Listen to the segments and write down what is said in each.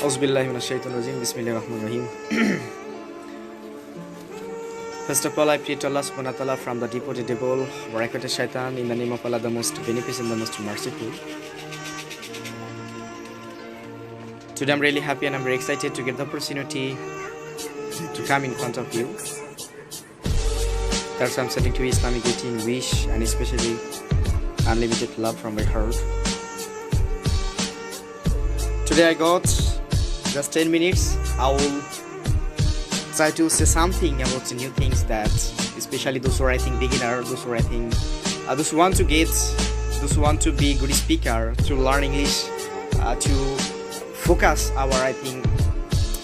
Auzubillahi minash-shaytanir-rajim. Bismillahir-rahmanir-rahim. First of all, I pray to Allah subhanahu wa ta'ala from the deported devil, Barakatah Shaitan, in the name of Allah, the most beneficent, the most merciful. Today I'm really happy and I'm very excited to get the opportunity to come in front of you. That's why I'm sending to Islamic greeting, wish, and especially unlimited love from my heart. Today I got just 10 minutes. I will try to say something about the new things that, especially those who are beginner, those who those who want to be good speaker, to learn English, to focus our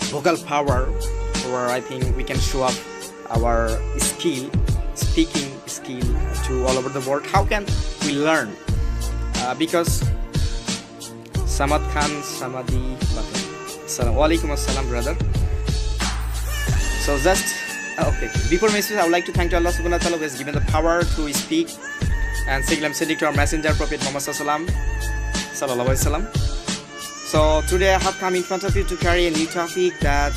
vocal power, or we can show up our speaking skill to all over the world. How can we learn? Because Samad Khan, Samadi, Walaikum Assalam, brother. So just, okay. Before message, I would like to thank Allah subhanahu wa ta'ala who has given the power to speak. And second, I'm sending to our messenger, Prophet Muhammad sallallahu alaihi wasallam. So today I have come in front of you to carry a new topic that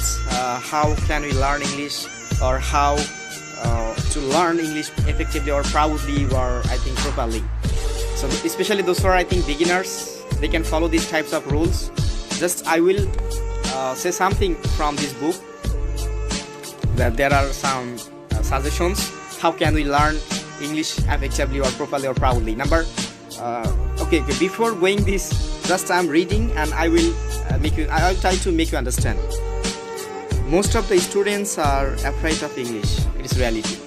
how can we learn English, or how to learn English effectively or proudly, or properly. So especially those who are beginners, they can follow these types of rules. Just I will say something from this book, that there are some suggestions how can we learn English effectively or properly or proudly. Okay, before going this, just I'm reading and I will try to make you understand. Most of the students are afraid of English. It is reality.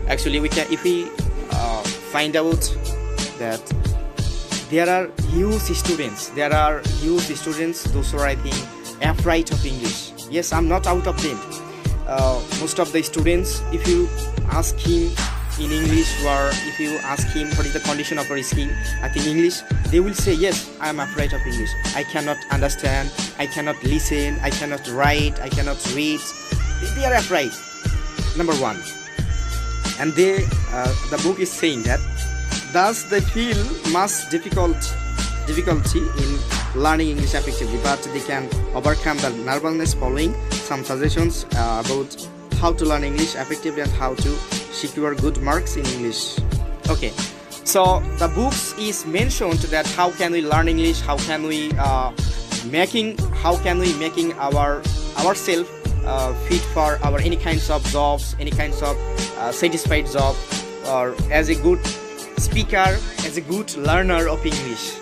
Actually, if we find out that there are huge students, those who are afraid of English. Yes, I'm not out of them. Most of the students, if you ask him in English, or if you ask him what is the condition of our skill English, they will say, yes, I am afraid of English. I cannot understand, I cannot listen, I cannot write, I cannot read. They are afraid. Number one. And the book is saying that thus they feel much difficulty in learning English effectively, but they can overcome the nervousness following some suggestions about how to learn English effectively and how to secure good marks in English. Okay, so the books is mentioned that how can we learn English, how can we making ourselves fit for our any kinds of jobs, any kinds of satisfied job, or as a good speaker, as a good learner of English.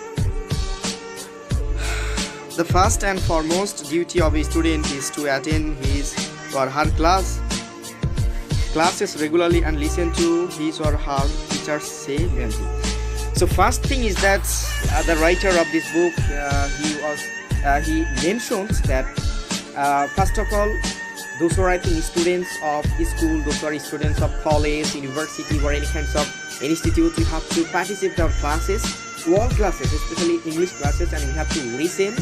The first and foremost duty of a student is to attend his or her classes regularly and listen to his or her teachers say mentally. So first thing is that the writer of this book, he mentions that first of all, those who are students of school, those who are students of college, university, or any kinds of institute, we have to participate in our classes, all classes, especially English classes, and we have to listen.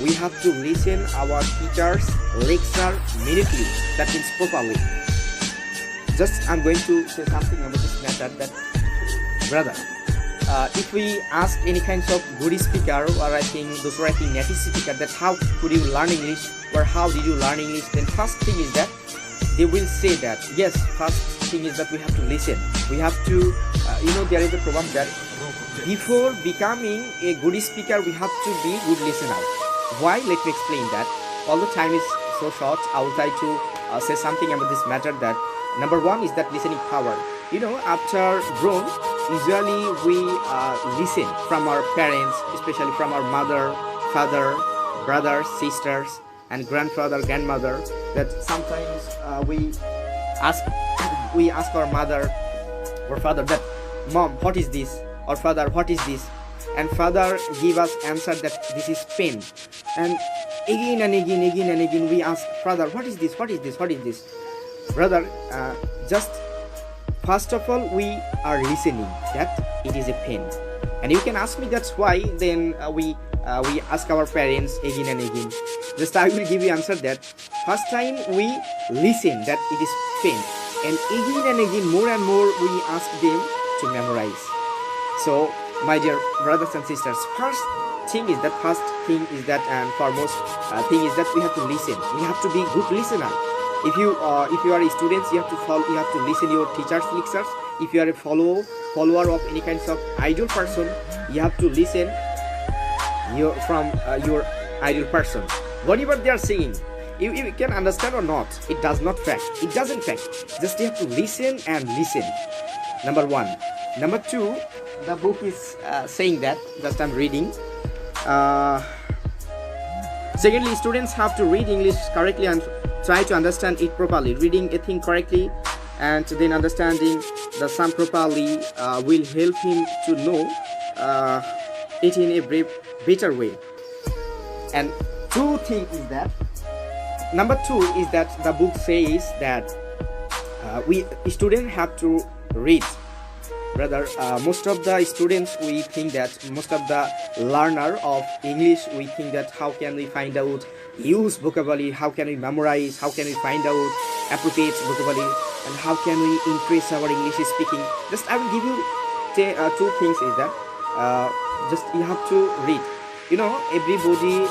We have to listen our teachers lecture minutely. That means properly. Just I'm going to say something about this matter, that brother, if we ask any kinds of good speaker, or those who are native speaker, that how could you learn English, or how did you learn English, then first thing is that they will say that yes, first thing is that we have to listen. We have to there is a problem that before becoming a good speaker, we have to be good listener. Why? Let me explain that. All the time is so short. I will try to say something about this matter. That number one is that listening power. After grown, usually we listen from our parents, especially from our mother, father, brothers, sisters, and grandfather, grandmother. That sometimes we ask our mother or father that, Mom, what is this? Or father, what is this? And father give us answer that this is pen. And again and again we ask, father, what is this? What is this? What is this? Brother, just first of all, we are listening that it is a pen. And you can ask me that's why. Then we ask our parents again and again. Just I will give you answer that first time we listen that it is pen, and again more and more we ask them to memorize. So my dear brothers and sisters, first first thing is that, and foremost thing is that we have to listen. We have to be good listener. If you are a student, you have to follow, you have to listen your teachers' lectures. If you are a follower of any kinds of idol person, you have to listen from your idol person. Whatever they are saying, you can understand or not, it doesn't fact. Just you have to listen and listen. Number one. Number two, the book is saying that, just I'm reading. Secondly, students have to read English correctly and try to understand it properly. Reading a thing correctly and then understanding the sum properly will help him to know it in a better way. And number two is that the book says that we students have to read. Rather, most of the students, we think that, most of the learner of English, we think that how can we find out use vocabulary, how can we memorize, how can we find out appropriate vocabulary, and how can we increase our English speaking. Just I will give you two things is that just you have to read. You know, everybody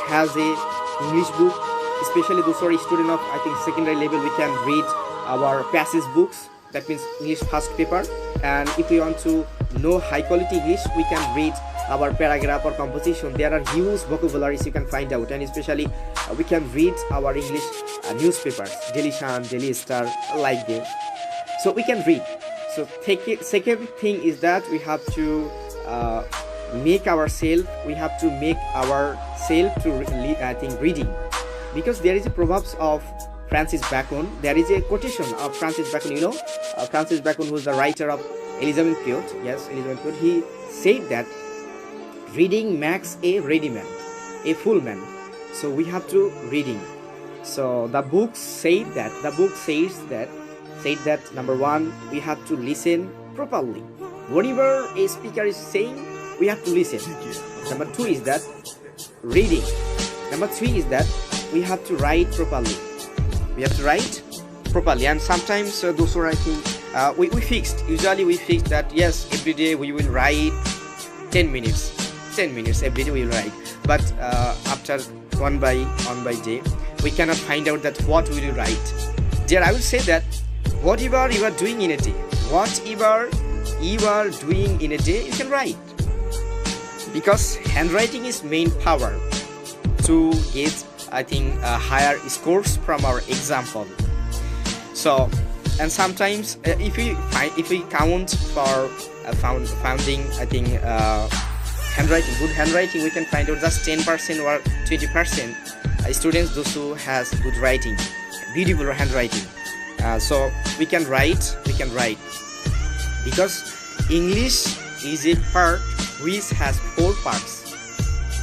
has a English book, especially those who are student of, I think, secondary level. We can read our passage books, that means English first paper. And if we want to know high quality English, we can read our paragraph or composition. There are huge vocabularies you can find out, and especially we can read our English newspapers, Daily Sun, Daily Star, like this. So we can read. So second thing is that we have to make ourselves to I think reading, because there is a proverbs of Francis Bacon. There is a quotation of Francis Bacon. You know, Francis Bacon, who is the writer of Elizabeth Piot. Yes, Elizabeth Piot. He said that reading makes a ready man, a full man. So we have to reading. So the book says that number one, we have to listen properly. Whatever a speaker is saying, we have to listen. Number two is that reading. Number three is that we have to write properly. And sometimes those who are writing, we fixed that yes, every day we will write 10 minutes every day we will write, but after one by day we cannot find out that what we will write. There I will say that whatever you are doing in a day, you can write, because handwriting is main power to get, I think, higher scores from our example. So, and sometimes if we count for founding, I think, good handwriting, we can find out just 10% or 20% students, those who has good writing, beautiful handwriting. So we can write, because English is a part which has 4 parts.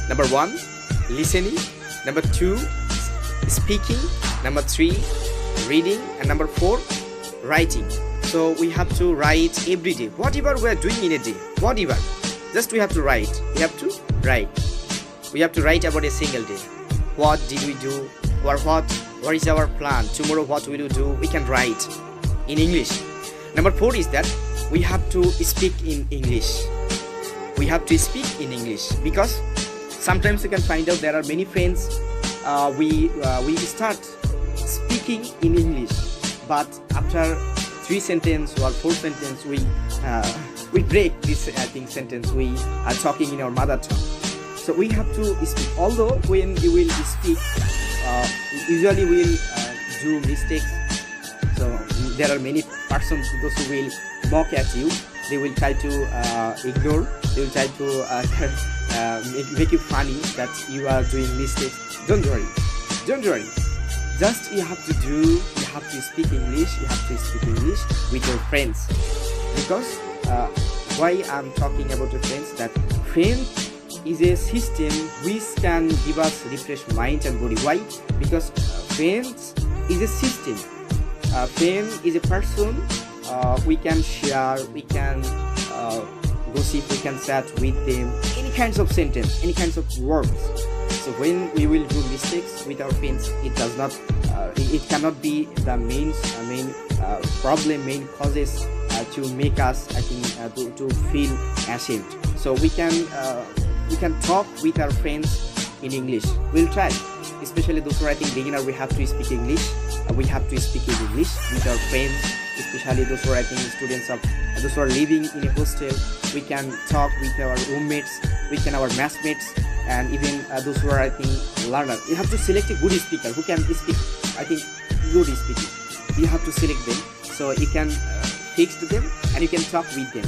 Number 1, listening. Number 2, speaking. Number 3, reading. And number 4, writing. So we have to write every day. Whatever we are doing in a day, whatever, just we have to write. We have to write about a single day. What did we do? Or what is our plan? Tomorrow what we will do? We can write in English. Number 4 is that we have to speak in English. Because sometimes you can find out there are many friends, we start speaking in English, but after 3 sentences or 4 sentences we break this sentence. We are talking in our mother tongue. So we have to speak. Although when you will speak, usually we will do mistakes. So there are many persons, those who will mock at you. They will try to ignore. They will try to make you funny that you are doing mistakes. Don't worry. Just you have to speak English. You have to speak English with your friends. Because why I'm talking about your friends? That friends is a system which can give us refresh mind and body. Why? Because friends is a system. Friend is a person we can share, we can gossip, we can chat with them, any kinds of sentence, any kinds of words. So when we will do mistakes with our friends, it cannot be the main problem, main causes to make us, I think, to feel ashamed. So we can can talk with our friends in English. We'll try, especially those who are, I think, beginner. We have to speak English. We have to speak in English with our friends, especially those who are, I think, students of those who are living in a hostel. We can talk with our roommates, our mathmates, and even those who are, I think, learners. You have to select a good speaker who can speak, I think, good speaking. You have to select them so you can fix them and you can talk with them.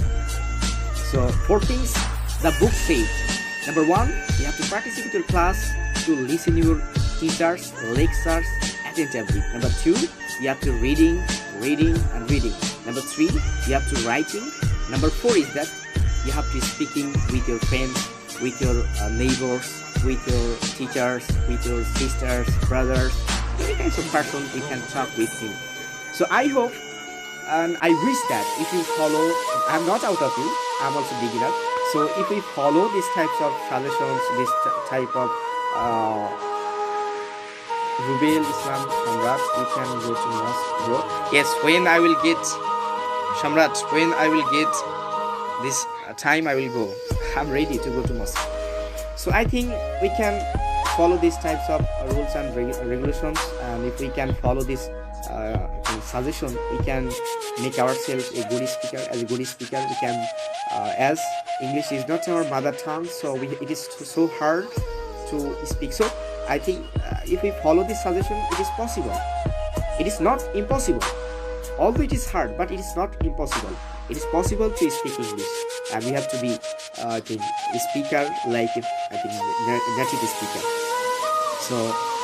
So 4 things the book said. Number 1, you have to participate in your class, to listen to your teachers, lectures attentively. Number 2, you have to reading. Number 3, you have to writing. Number 4 is that you have to speaking with your friends, with your neighbors, with your teachers, with your sisters, brothers, any kinds of person you can talk with him. So I hope and I wish that if you follow, I'm not out of you, I'm also beginner. So if we follow these types of suggestions, this type of Rubel Islam Shamrat, we can go to mosque, bro. Yes, when I will get Shamrat, when I will get this time, I will go. I'm ready to go to mosque. So I think we can follow these types of rules and regulations, and if we can follow this suggestion, we can make ourselves a good speaker. As a good speaker, we can, as English is not our mother tongue, so it is so hard to speak. So I think if we follow this suggestion, it is possible. It is not impossible. Although it is hard, but it is not impossible. It is possible to speak English, and we have to be, I think, a speaker like I think native speaker. So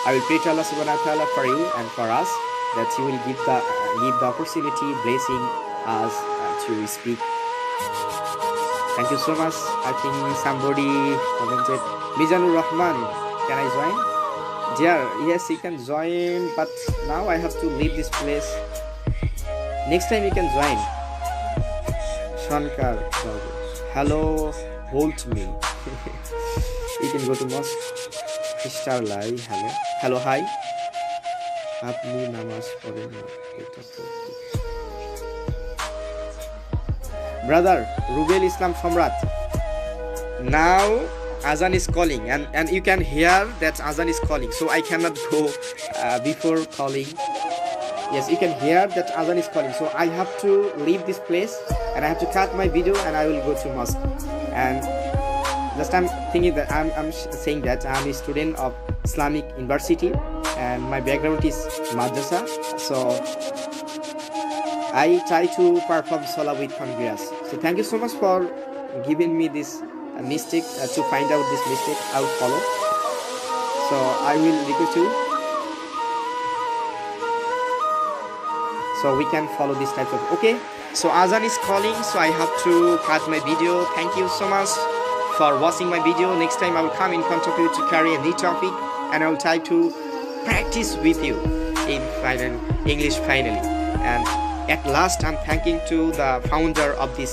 I will pray to Allah Subhanahu wa Taala for you and for us, that He will give the opportunity, blessing us to speak. Thank you so much. I think somebody commented, Mizanur Rahman, can I join? Dear, yes, you can join, but now I have to leave this place. Next time you can join. Shankar, hello, hold me. You can go to mosque. Mr. Lai, hello, hi. আপনি নামাজ পড়েন না, এটা তো brother Rubel Islam Shamrat, now Azan is calling, and you can hear that Azan is calling, so I cannot go before calling. Yes, you can hear that Azan is calling, so I have to leave this place and I have to cut my video and I will go to mosque. And just I'm thinking that I'm saying that I'm a student of Islamic University and my background is madrasa, so I try to perform salah with congregants. So thank you so much for giving me this mistake, to find out this mistake. I will follow. So I will request you, so we can follow this type of. Okay, so Azan is calling, so I have to cut my video. Thank you so much for watching my video. Next time I will come in front of you to carry a new topic, and I will try to practice with you in English finally. And at last, I'm thanking to the founder of this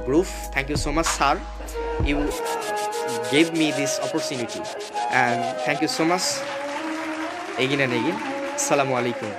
group. Thank you so much, sir. You gave me this opportunity, and thank you so much again and again. Assalamu alaikum.